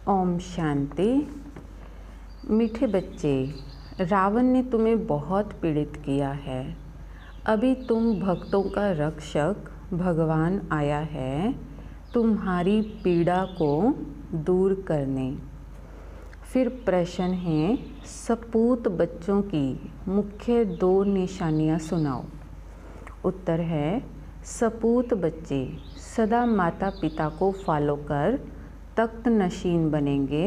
ओम शांति। मीठे बच्चे, रावण ने तुम्हें बहुत पीड़ित किया है। अभी तुम भक्तों का रक्षक भगवान आया है तुम्हारी पीड़ा को दूर करने। फिर प्रश्न है, सपूत बच्चों की मुख्य 2 निशानियाँ सुनाओ। उत्तर है, सपूत बच्चे सदा माता पिता को फॉलो कर तख्त नशीन बनेंगे,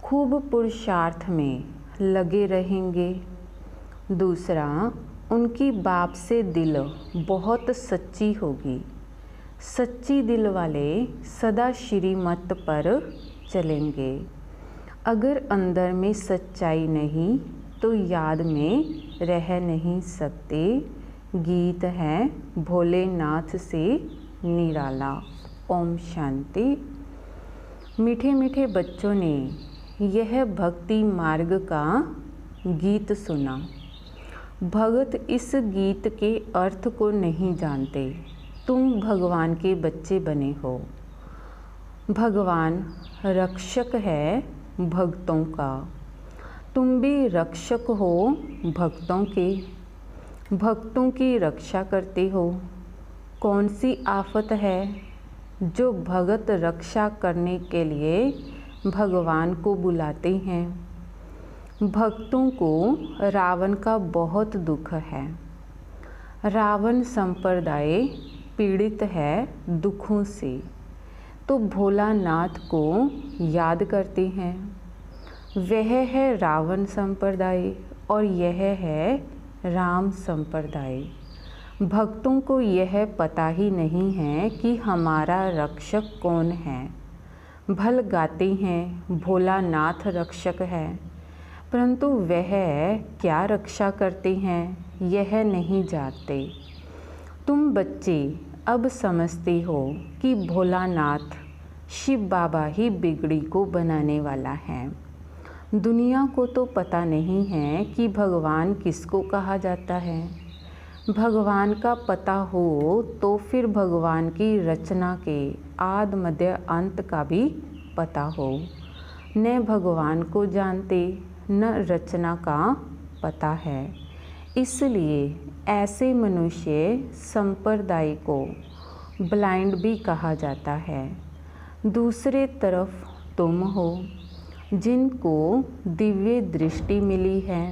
खूब पुरुषार्थ में लगे रहेंगे। दूसरा, उनकी बाप से दिल बहुत सच्ची होगी। सच्ची दिल वाले सदा श्रीमत पर चलेंगे। अगर अंदर में सच्चाई नहीं तो याद में रह नहीं सकते। गीत है भोलेनाथ से निराला। ओम शांति। मीठे मीठे बच्चों ने यह भक्ति मार्ग का गीत सुना। भगत इस गीत के अर्थ को नहीं जानते। तुम भगवान के बच्चे बने हो। भगवान रक्षक है भक्तों का। तुम भी रक्षक हो भक्तों के। भक्तों की रक्षा करते हो। कौन सी आफत है जो भगत रक्षा करने के लिए भगवान को बुलाते हैं। भक्तों को रावण का बहुत दुख है। रावण संप्रदाय पीड़ित है दुखों से, तो भोलानाथ को याद करते हैं। वह है रावण संप्रदाय और यह है राम संप्रदाय। भक्तों को यह पता ही नहीं है कि हमारा रक्षक कौन है। भल गाते हैं भोलानाथ रक्षक है, परंतु वह क्या रक्षा करते हैं यह नहीं जानते। तुम बच्चे अब समझते हो कि भोलानाथ शिव बाबा ही बिगड़ी को बनाने वाला है। दुनिया को तो पता नहीं है कि भगवान किसको कहा जाता है। भगवान का पता हो तो फिर भगवान की रचना के आदि मध्य अंत का भी पता हो। न भगवान को जानते न रचना का पता है। इसलिए ऐसे मनुष्य संप्रदाय को ब्लाइंड भी कहा जाता है। दूसरे तरफ तुम हो जिनको दिव्य दृष्टि मिली है।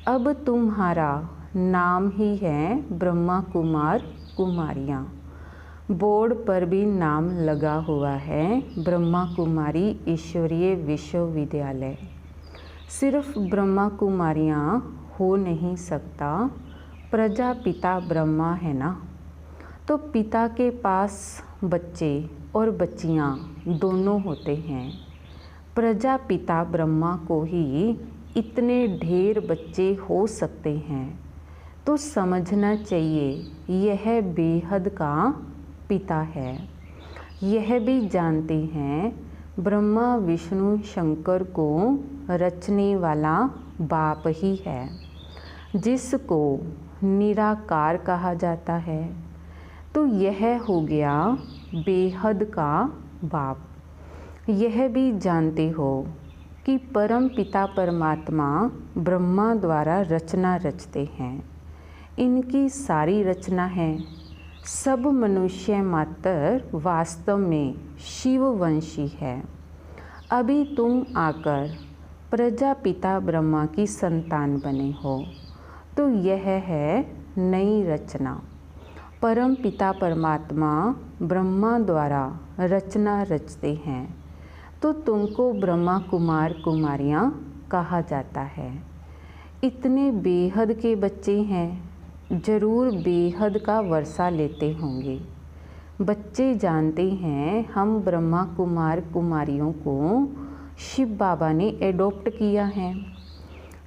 अब तुम्हारा नाम ही है ब्रह्मा कुमार कुमारियाँ। बोर्ड पर भी नाम लगा हुआ है ब्रह्मा कुमारी ईश्वरीय विश्वविद्यालय। सिर्फ ब्रह्मा कुमारियाँ हो नहीं सकता, प्रजापिता ब्रह्मा है ना। तो पिता के पास बच्चे और बच्चियाँ दोनों होते हैं। प्रजापिता ब्रह्मा को ही इतने ढेर बच्चे हो सकते हैं, तो समझना चाहिए यह बेहद का पिता है। यह भी जानते हैं ब्रह्मा विष्णु शंकर को रचने वाला बाप ही है, जिसको निराकार कहा जाता है। तो यह हो गया बेहद का बाप। यह भी जानते हो कि परम पिता परमात्मा ब्रह्मा द्वारा रचना रचते हैं। इनकी सारी रचना है। सब मनुष्य मात्र वास्तव में शिववंशी है। अभी तुम आकर प्रजापिता ब्रह्मा की संतान बने हो, तो यह है नई रचना। परम पिता परमात्मा ब्रह्मा द्वारा रचना रचते हैं, तो तुमको ब्रह्मा कुमार कुमारियाँ कहा जाता है। इतने बेहद के बच्चे हैं, जरूर बेहद का वर्षा लेते होंगे। बच्चे जानते हैं हम ब्रह्मा कुमार कुमारियों को शिव बाबा ने एडॉप्ट किया है।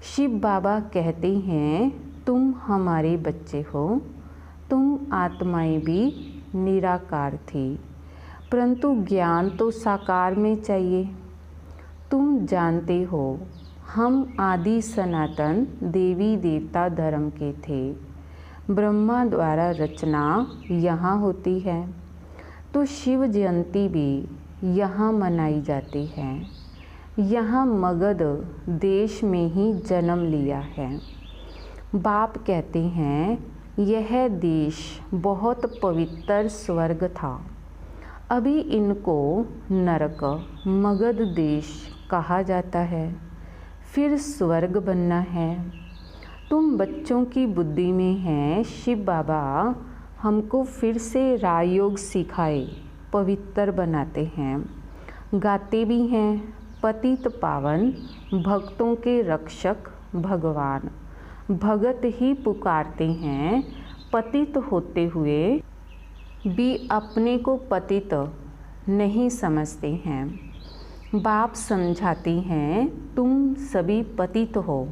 शिव बाबा कहते हैं तुम हमारे बच्चे हो। तुम आत्माएं भी निराकार थी, परंतु ज्ञान तो साकार में चाहिए। तुम जानते हो हम आदि सनातन देवी देवता धर्म के थे। ब्रह्मा द्वारा रचना यहाँ होती है, तो शिव जयंती भी यहाँ मनाई जाती है। यहाँ मगध देश में ही जन्म लिया है। बाप कहते हैं यह देश बहुत पवित्र स्वर्ग था। अभी इनको नरक मगध देश कहा जाता है, फिर स्वर्ग बनना है। तुम बच्चों की बुद्धि में है शिव बाबा हमको फिर से राजयोग सिखाए, पवित्र बनाते हैं। गाते भी हैं पतित पावन भक्तों के रक्षक भगवान। भगत ही पुकारते हैं पतित होते हुए भी अपने को पतित नहीं समझते हैं। बाप समझाते हैं तुम सभी पतित हो।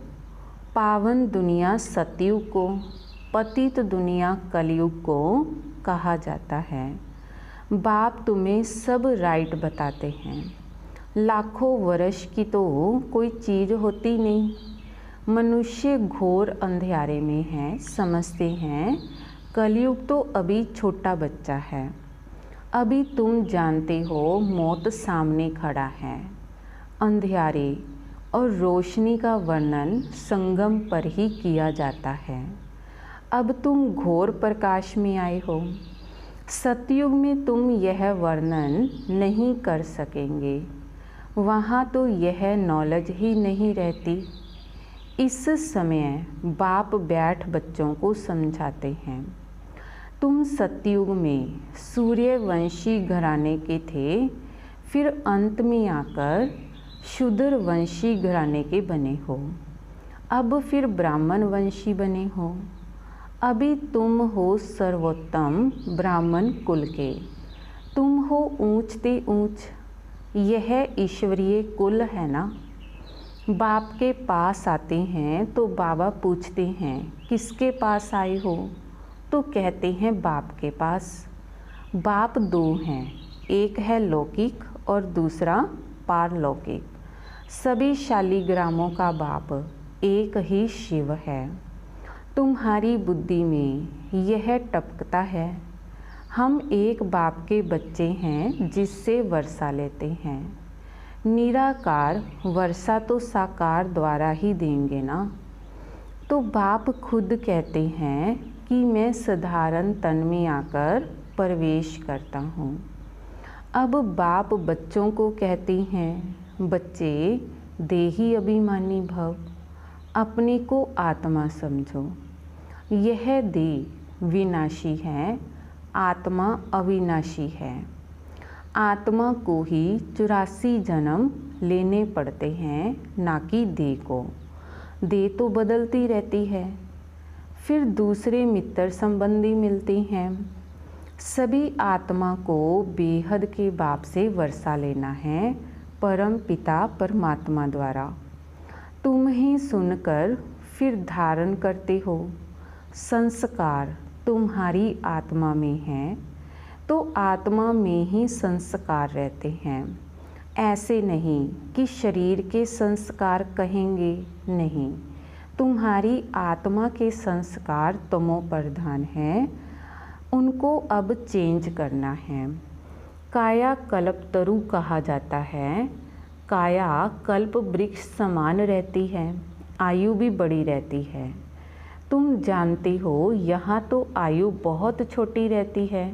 पावन दुनिया सतयुग को, पतित दुनिया कलयुग को कहा जाता है। बाप तुम्हें सब राइट बताते हैं। लाखों वर्ष की तो कोई चीज़ होती नहीं। मनुष्य घोर अंधेरे में है, समझते हैं कलयुग तो अभी छोटा बच्चा है। अभी तुम जानते हो मौत सामने खड़ा है। अंधेरे और रोशनी का वर्णन संगम पर ही किया जाता है। अब तुम घोर प्रकाश में आए हो। सतयुग में तुम यह वर्णन नहीं कर सकेंगे, वहाँ तो यह नॉलेज ही नहीं रहती। इस समय बाप बैठ बच्चों को समझाते हैं। तुम सतयुग में सूर्यवंशी घराने के थे, फिर अंत में आकर शूद्र वंशी घराने के बने हो। अब फिर ब्राह्मण वंशी बने हो। अभी तुम हो सर्वोत्तम ब्राह्मण कुल के। तुम हो ऊंचते ऊंच। यह ईश्वरीय कुल है ना। बाप के पास आते हैं तो बाबा पूछते हैं किसके पास आए हो, तो कहते हैं बाप के पास। बाप दो हैं, एक है लौकिक और दूसरा पारलौकिक। सभी शालिग्रामों का बाप एक ही शिव है। तुम्हारी बुद्धि में यह टपकता है हम एक बाप के बच्चे हैं जिससे वर्षा लेते हैं। निराकार वर्षा तो साकार द्वारा ही देंगे ना। तो बाप खुद कहते हैं कि मैं साधारण तन में आकर प्रवेश करता हूँ। अब बाप बच्चों को कहते हैं बच्चे देही अभिमानी भव, अपने को आत्मा समझो। यह देह विनाशी है, आत्मा अविनाशी है। आत्मा को ही 84 जन्म लेने पड़ते हैं, ना कि देह को। देह तो बदलती रहती है, फिर दूसरे मित्र संबंधी मिलते हैं। सभी आत्मा को बेहद के बाप से वर्षा लेना है, परम पिता परमात्मा द्वारा। तुम ही सुनकर फिर धारण करते हो। संस्कार तुम्हारी आत्मा में है तो आत्मा में ही संस्कार रहते हैं। ऐसे नहीं कि शरीर के संस्कार कहेंगे, नहीं। तुम्हारी आत्मा के संस्कार तमो प्रधान हैं, उनको अब चेंज करना है। काया कल्प तरु कहा जाता है। काया कल्प वृक्ष समान रहती है, आयु भी बड़ी रहती है। तुम जानते हो यहाँ तो आयु बहुत छोटी रहती है।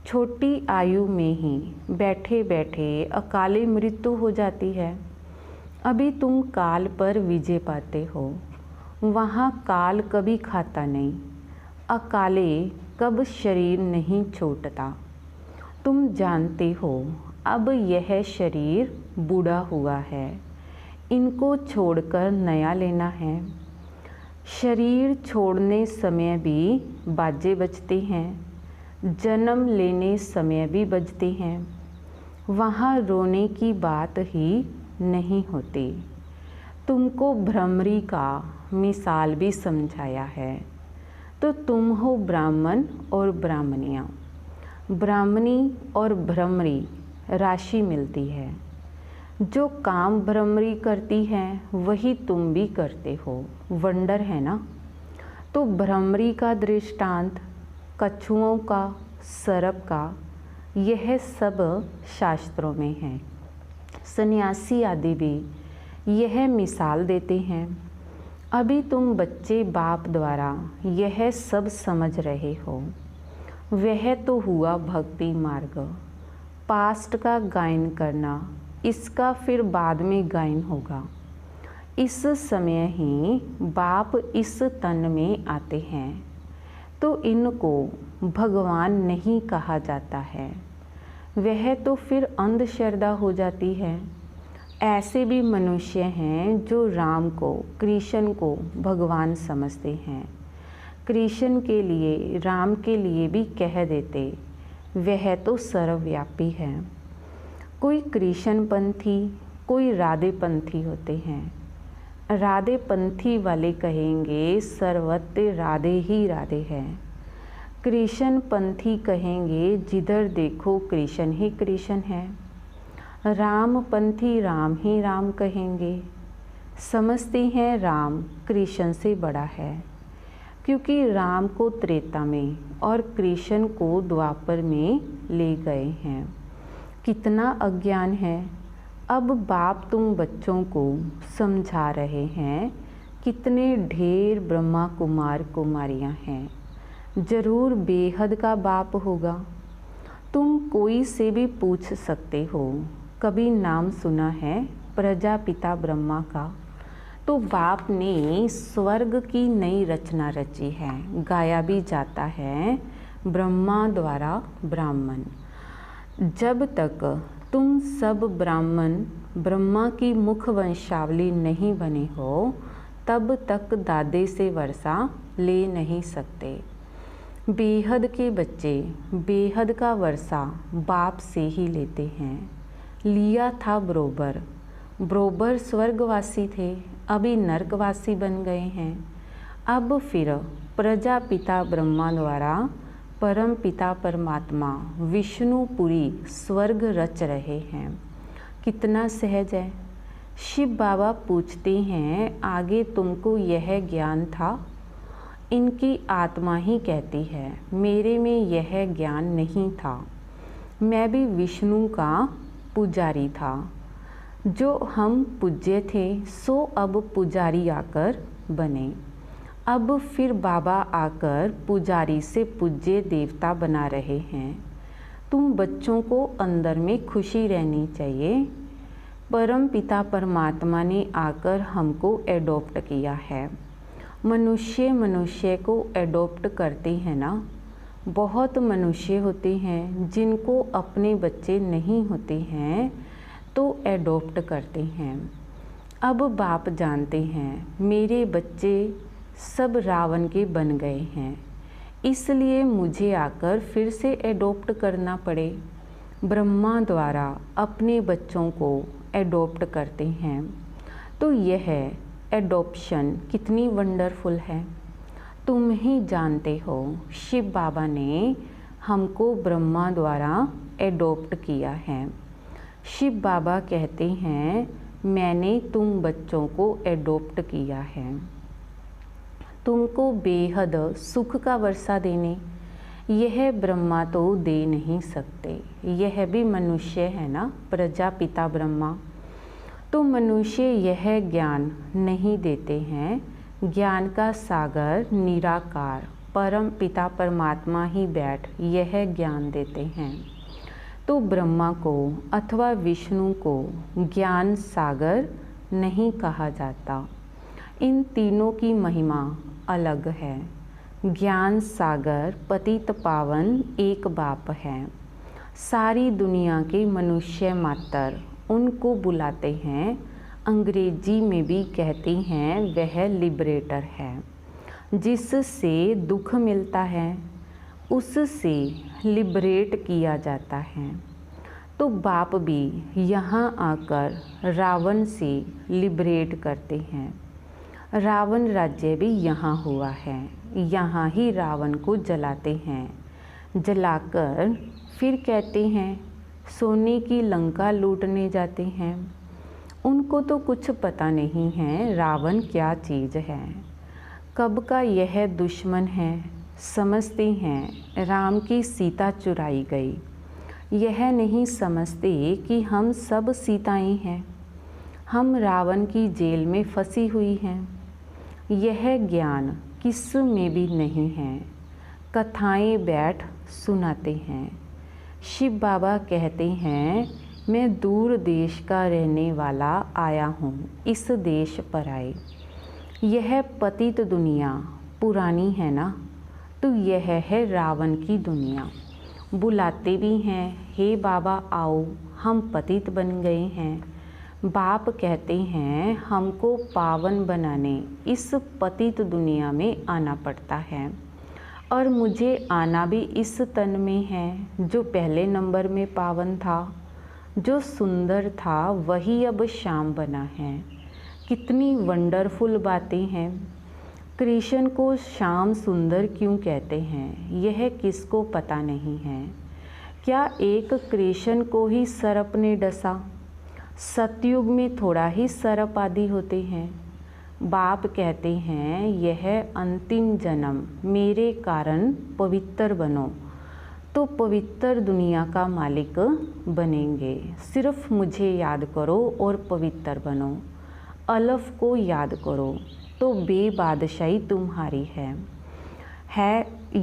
छोटी आयु में ही बैठे बैठे अकाले मृत्यु हो जाती है। अभी तुम काल पर विजय पाते हो। वहाँ काल कभी खाता नहीं, अकाले कब शरीर नहीं छूटता। तुम जानते हो अब यह शरीर बूढ़ा हुआ है, इनको छोड़कर नया लेना है। शरीर छोड़ने समय भी बाजे बजते हैं, जन्म लेने समय भी बजते हैं। वहाँ रोने की बात ही नहीं होती। तुमको भ्रमरी का मिसाल भी समझाया है। तो तुम हो ब्राह्मण और ब्राह्मणियाँ। ब्राह्मणी और भ्रमरी राशि मिलती है। जो काम भ्रमरी करती है वही तुम भी करते हो। वंडर है ना। तो भ्रमरी का दृष्टांत कछुओं का, सर्प का, यह सब शास्त्रों में है। सन्यासी आदि भी यह मिसाल देते हैं। अभी तुम बच्चे बाप द्वारा यह सब समझ रहे हो। वह तो हुआ भक्ति मार्ग। पास्ट का गायन करना, इसका फिर बाद में गायन होगा। इस समय ही बाप इस तन में आते हैं, तो इनको भगवान नहीं कहा जाता है। वह तो फिर अंधश्रद्धा हो जाती है। ऐसे भी मनुष्य हैं जो राम को, कृष्ण को भगवान समझते हैं। कृष्ण के लिए, राम के लिए भी कह देते, वह तो सर्वव्यापी है। कोई कृष्ण पंथी, कोई राधे पंथी होते हैं। राधे पंथी वाले कहेंगे सर्वत्र राधे ही राधे है। कृष्ण पंथी कहेंगे जिधर देखो कृष्ण ही कृष्ण है। राम पंथी राम ही राम कहेंगे। समझते हैं राम कृष्ण से बड़ा है, क्योंकि राम को त्रेता में और कृष्ण को द्वापर में ले गए हैं। कितना अज्ञान है। अब बाप तुम बच्चों को समझा रहे हैं। कितने ढेर ब्रह्मा कुमार कुमारियां हैं। जरूर बेहद का बाप होगा। तुम कोई से भी पूछ सकते हो, कभी नाम सुना है प्रजापिता ब्रह्मा का? तो बाप ने स्वर्ग की नई रचना रची है। गाया भी जाता है ब्रह्मा द्वारा ब्राह्मण। जब तक तुम सब ब्राह्मण ब्रह्मा की मुख वंशावली नहीं बने हो, तब तक दादे से वर्षा ले नहीं सकते। बेहद के बच्चे बेहद का वर्षा बाप से ही लेते हैं। लिया था बरोबर स्वर्गवासी थे, अभी नरकवासी बन गए हैं। अब फिर प्रजापिता ब्रह्मा द्वारा परम पिता परमात्मा विष्णुपुरी स्वर्ग रच रहे हैं। कितना सहज है। शिव बाबा पूछते हैं, आगे तुमको यह ज्ञान था? इनकी आत्मा ही कहती है, मेरे में यह ज्ञान नहीं था। मैं भी विष्णु का पुजारी था। जो हम पूज्य थे, सो अब पुजारी आकर बने। अब फिर बाबा आकर पुजारी से पूज्य देवता बना रहे हैं। तुम बच्चों को अंदर में खुशी रहनी चाहिए। परम पिता परमात्मा ने आकर हमको एडॉप्ट किया है। मनुष्य को एडॉप्ट करते हैं ना। बहुत मनुष्य होते हैं जिनको अपने बच्चे नहीं होते हैं, तो एडॉप्ट करते हैं। अब बाप जानते हैं मेरे बच्चे सब रावण के बन गए हैं, इसलिए मुझे आकर फिर से एडॉप्ट करना पड़े। ब्रह्मा द्वारा अपने बच्चों को एडॉप्ट करते हैं। तो यह एडॉप्शन कितनी वंडरफुल है। तुम ही जानते हो, शिव बाबा ने हमको ब्रह्मा द्वारा एडॉप्ट किया है। शिव बाबा कहते हैं, मैंने तुम बच्चों को एडॉप्ट किया है तुमको बेहद सुख का वर्षा देने। यह ब्रह्मा तो दे नहीं सकते, यह भी मनुष्य है ना, प्रजापिता ब्रह्मा। तो मनुष्य यह ज्ञान नहीं देते हैं। ज्ञान का सागर निराकार परम पिता परमात्मा ही बैठ यह ज्ञान देते हैं। तो ब्रह्मा को अथवा विष्णु को ज्ञान सागर नहीं कहा जाता। इन तीनों की महिमा अलग है। ज्ञान सागर पतित पावन एक बाप है। सारी दुनिया के मनुष्य मात्र उनको बुलाते हैं। अंग्रेजी में भी कहते हैं वह लिबरेटर है। जिससे दुख मिलता है उससे लिबरेट किया जाता है। तो बाप भी यहाँ आकर रावण से लिबरेट करते हैं। रावण राज्य भी यहाँ हुआ है। यहाँ ही रावण को जलाते हैं। जलाकर फिर कहते हैं सोने की लंका लूटने जाते हैं। उनको तो कुछ पता नहीं है रावण क्या चीज़ है, कब का यह दुश्मन है। समझते हैं राम की सीता चुराई गई, यह नहीं समझते कि हम सब सीताएं हैं, हम रावण की जेल में फंसी हुई हैं। यह ज्ञान किस में भी नहीं है, कथाएं बैठ सुनाते हैं। शिव बाबा कहते हैं, मैं दूर देश का रहने वाला आया हूँ इस देश पर आए। यह पतित दुनिया पुरानी है ना, तो यह है रावण की दुनिया। बुलाते भी हैं, हे बाबा आओ, हम पतित बन गए हैं। बाप कहते हैं, हमको पावन बनाने इस पतित दुनिया में आना पड़ता है, और मुझे आना भी इस तन में है जो पहले नंबर में पावन था। जो सुंदर था वही अब श्याम बना है। कितनी वंडरफुल बातें हैं। कृष्ण को श्याम सुंदर क्यों कहते हैं, यह किसको पता नहीं है। क्या एक कृष्ण को ही सर्प ने डसा? सतयुग में थोड़ा ही सर्प आदि होते हैं। बाप कहते हैं, यह अंतिम जन्म मेरे कारण पवित्र बनो, तो पवित्र दुनिया का मालिक बनेंगे। सिर्फ मुझे याद करो और पवित्र बनो। अलफ को याद करो तो बेबादशाही तुम्हारी है।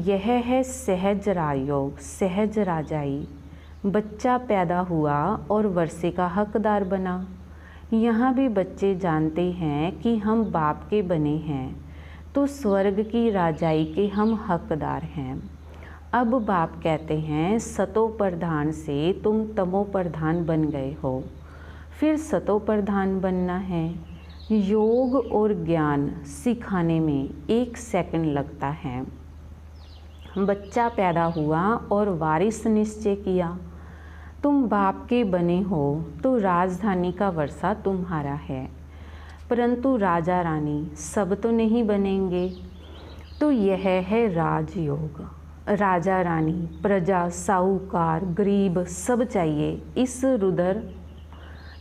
यह है सहज राजयोग, सहज राजाई। बच्चा पैदा हुआ और वर्षे का हकदार बना। यहाँ भी बच्चे जानते हैं कि हम बाप के बने हैं, तो स्वर्ग की राजाई के हम हकदार हैं। अब बाप कहते हैं, सतो प्रधान से तुम तमो प्रधान बन गए हो, फिर सतो प्रधान बनना है। योग और ज्ञान सिखाने में 1 सेकंड लगता है। बच्चा पैदा हुआ और वारिस निश्चय किया। तुम बाप के बने हो तो राजधानी का वर्षा तुम्हारा है, परंतु राजा रानी सब तो नहीं बनेंगे। तो यह है राजयोग। राजा रानी, प्रजा, साहूकार, गरीब सब चाहिए इस रुद्र,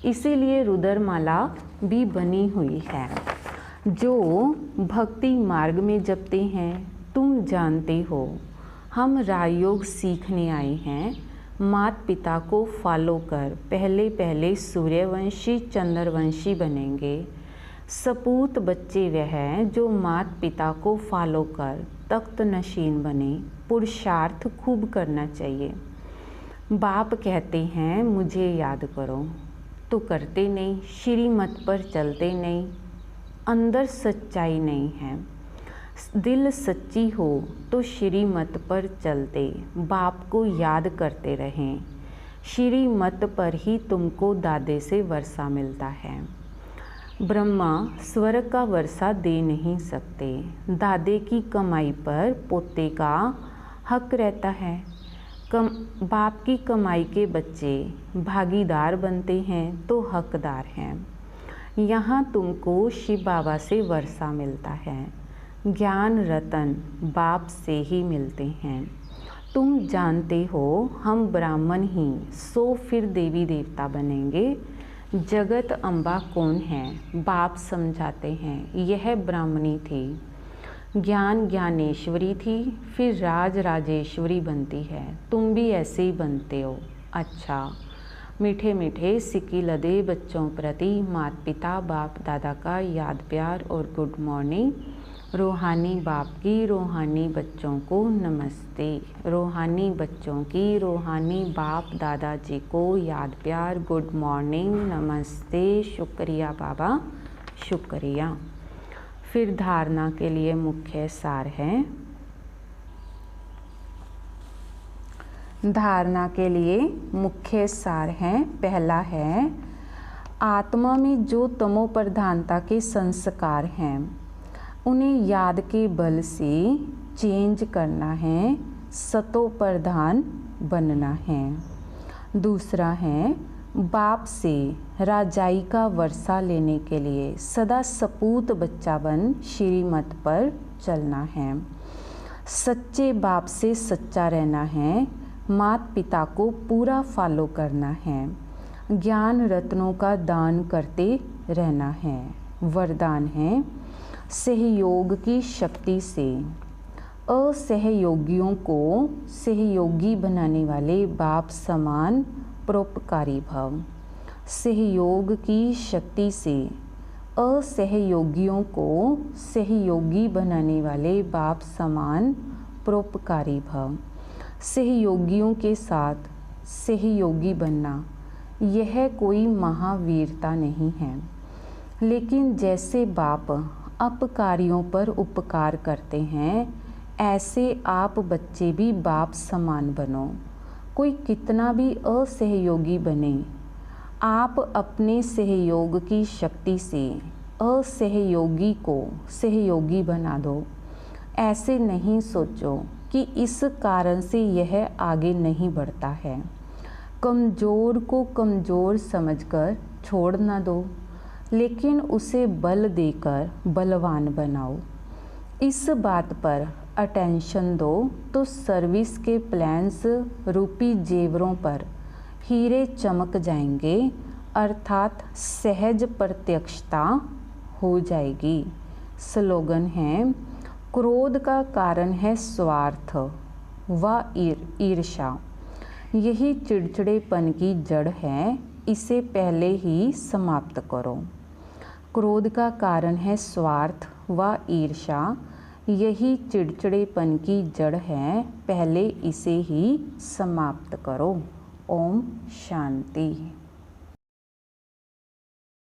इसीलिए रुद्रमाला भी बनी हुई है। जो भक्ति मार्ग में जपते हैं, तुम जानते हो हम राजयोग सीखने आए हैं। माता पिता को फॉलो कर पहले सूर्यवंशी चंद्रवंशी बनेंगे। सपूत बच्चे वह हैं जो माता पिता को फॉलो कर तख्त नशीन बने। पुरुषार्थ खूब करना चाहिए। बाप कहते हैं, मुझे याद करो, तो करते नहीं, श्रीमत पर चलते नहीं, अंदर सच्चाई नहीं है। दिल सच्ची हो तो श्रीमत पर चलते, बाप को याद करते रहें। श्रीमत पर ही तुमको दादे से वर्षा मिलता है। ब्रह्मा स्वर्ग का वर्षा दे नहीं सकते। दादे की कमाई पर पोते का हक रहता है। बाप की कमाई के बच्चे भागीदार बनते हैं तो हकदार हैं। यहाँ तुमको शिव बाबा से वर्षा मिलता है। ज्ञान रतन बाप से ही मिलते हैं। तुम जानते हो हम ब्राह्मण ही, सो फिर देवी देवता बनेंगे। जगत अम्बा कौन है, बाप समझाते हैं। यह ब्राह्मणी थी, ज्ञान ज्ञानेश्वरी थी, फिर राज राजेश्वरी बनती है। तुम भी ऐसे ही बनते हो। अच्छा, मीठे मीठे सिक्की लदे बच्चों प्रति माता पिता बाप दादा का याद प्यार और गुड मॉर्निंग। रूहानी बाप की रूहानी बच्चों को नमस्ते। रूहानी बच्चों की रूहानी बाप दादाजी को याद प्यार, गुड मॉर्निंग, नमस्ते, शुक्रिया बाबा, शुक्रिया। फिर धारणा के लिए मुख्य सार है। धारणा के लिए मुख्य सार हैं। पहला है, आत्मा में जो तमो प्रधानता के संस्कार हैं उन्हें याद के बल से चेंज करना है, सतो प्रधान बनना है। दूसरा है, बाप से राजाई का वर्षा लेने के लिए सदा सपूत बच्चा बन श्रीमत पर चलना है। सच्चे बाप से सच्चा रहना है। माता पिता को पूरा फॉलो करना है। ज्ञान रत्नों का दान करते रहना है। वरदान है, सहयोग की शक्ति से असहयोगियों को सहयोगी बनाने वाले बाप समान परोपकारी भव। सहयोग की शक्ति से असहयोगियों को सहयोगी बनाने वाले बाप समान परोपकारी भव। सहयोगियों के साथ सहयोगी बनना यह कोई महावीरता नहीं है, लेकिन जैसे बाप अपकारियों पर उपकार करते हैं, ऐसे आप बच्चे भी बाप समान बनो। कोई कितना भी असहयोगी बने, आप अपने सहयोग की शक्ति से असहयोगी को सहयोगी बना दो। ऐसे नहीं सोचो कि इस कारण से यह आगे नहीं बढ़ता है। कमज़ोर को कमज़ोर समझकर छोड़ ना दो, लेकिन उसे बल देकर बलवान बनाओ। इस बात पर अटेंशन दो तो सर्विस के प्लान्स रूपी जेवरों पर हीरे चमक जाएंगे, अर्थात सहज प्रत्यक्षता हो जाएगी। स्लोगन है, क्रोध का कारण है स्वार्थ व ईर्ष्या। यही चिड़चिड़ेपन की जड़ है, इसे पहले ही समाप्त करो। क्रोध का कारण है स्वार्थ व ईर्ष्या, यही चिड़चिड़ेपन की जड़ है, पहले इसे ही समाप्त करो। ओम शांति।